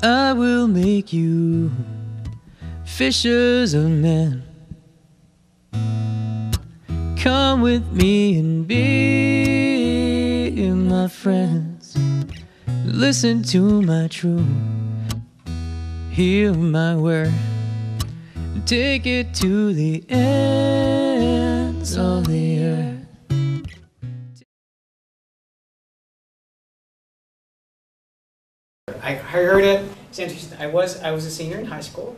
I will make you fishers of men. Come with me and be my friends. Listen to my truth, hear my word, take it to the ends of the earth. I heard it. It's interesting. I was a senior in high school,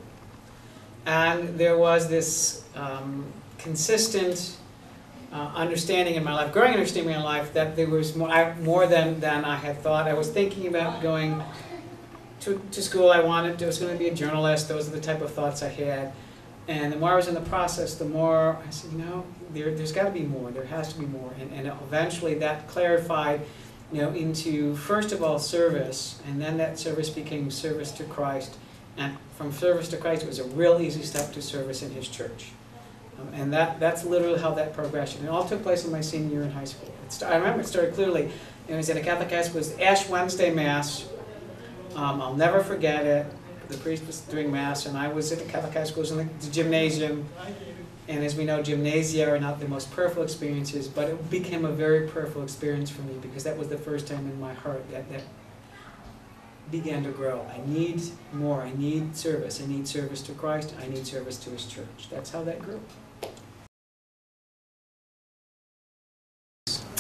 and there was this consistent understanding in my life, growing understanding in my life, that there was more than I had thought. I was thinking about going to school. I was going to be a journalist. Those are the type of thoughts I had. And the more I was in the process, the more I said, there's got to be more. There has to be more. And eventually that clarified, into, first of all, service, and then that service became service to Christ. And from service to Christ, it was a real easy step to service in his church. And that's literally how that progression. It all took place in my senior year in high school. I remember it started clearly. It was at a Catholic high school. It was Ash Wednesday Mass. I'll never forget it. The priest was doing Mass, and I was at the Catholic high school. It was in the gymnasium. And as we know, gymnasia are not the most prayerful experiences, but it became a very prayerful experience for me, because that was the first time in my heart that began to grow. I need more. I need service. I need service to Christ. I need service to his church. That's how that grew.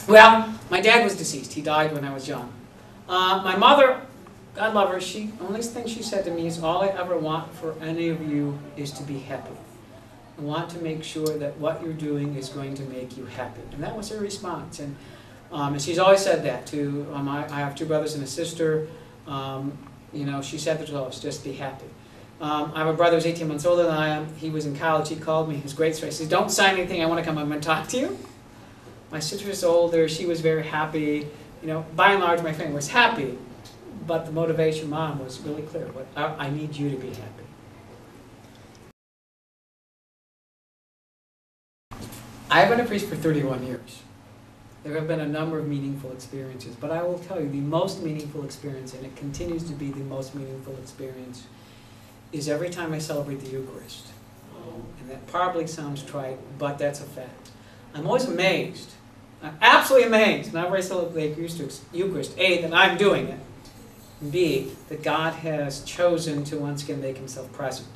Well, my dad was deceased. He died when I was young. My mother, God love her, the only thing she said to me is, all I ever want for any of you is to be happy. I want to make sure that what you're doing is going to make you happy. And that was her response. And she's always said that to, I have two brothers and a sister. She said that to us, just be happy. I have a brother who's 18 months older than I am. He was in college. He called me. He was great. So he says, don't sign anything. I want to come up and talk to you. My sister's older. She was very happy. By and large, my family was happy. But the motivation, Mom, was really clear. I need you to be happy. I've been a priest for 31 years. There have been a number of meaningful experiences, but I will tell you the most meaningful experience, and it continues to be the most meaningful experience, is every time I celebrate the Eucharist. And that probably sounds trite, but that's a fact. I'm always amazed. I'm absolutely amazed whenever I celebrate the Eucharist, A, that I'm doing it, and B, that God has chosen to once again make himself present.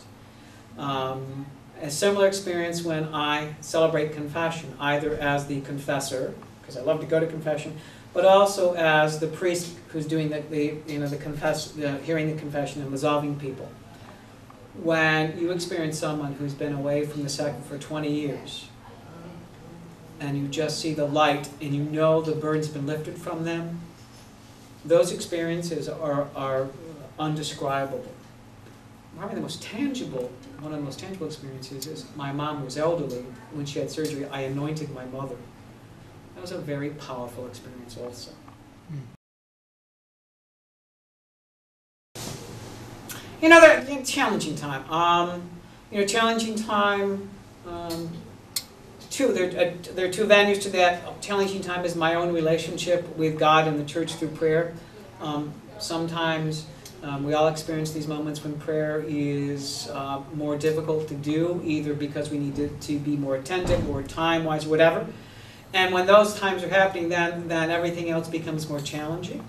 A similar experience when I celebrate confession, either as the confessor, because I love to go to confession, but also as the priest who's doing hearing the confession and absolving people. When you experience someone who's been away from the sacrament for 20 years, and you just see the light, and you know the burden's been lifted from them, those experiences are undescribable. Probably one of the most tangible experiences is my mom was elderly. When she had surgery, I anointed my mother. That was a very powerful experience also. Challenging time. Challenging time, there are two venues to that. Challenging time is my own relationship with God and the church through prayer. Sometimes we all experience these moments when prayer is more difficult to do, either because we need to be more attentive or time-wise, whatever. And when those times are happening, then everything else becomes more challenging.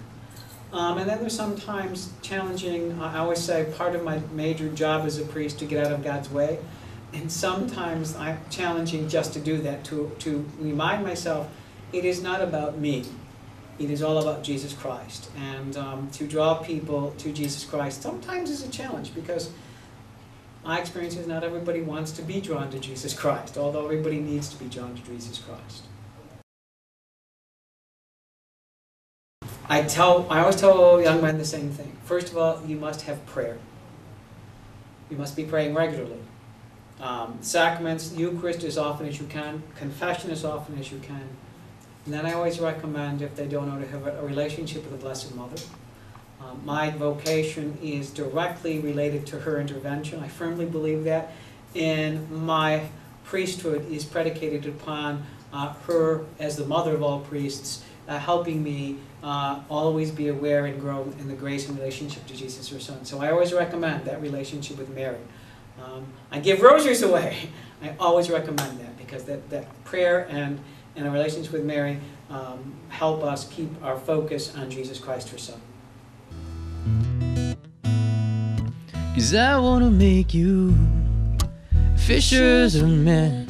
And then there's sometimes challenging, I always say part of my major job as a priest to get out of God's way. And sometimes I'm challenging just to do that, to remind myself it is not about me. It is all about Jesus Christ. And to draw people to Jesus Christ sometimes is a challenge, because my experience is not everybody wants to be drawn to Jesus Christ, although everybody needs to be drawn to Jesus Christ. I always tell young men the same thing. First of all, you must have prayer. You must be praying regularly. Sacraments, Eucharist as often as you can, confession as often as you can. And then I always recommend, if they don't know, to have a relationship with the Blessed Mother. My vocation is directly related to her intervention. I firmly believe that. And my priesthood is predicated upon her, as the mother of all priests, helping me always be aware and grow in the grace and relationship to Jesus, her Son. So I always recommend that relationship with Mary. I give rosaries away. I always recommend that because that prayer and a relationship with Mary help us keep our focus on Jesus Christ, her Son. 'Cause I want to make you fishers of men.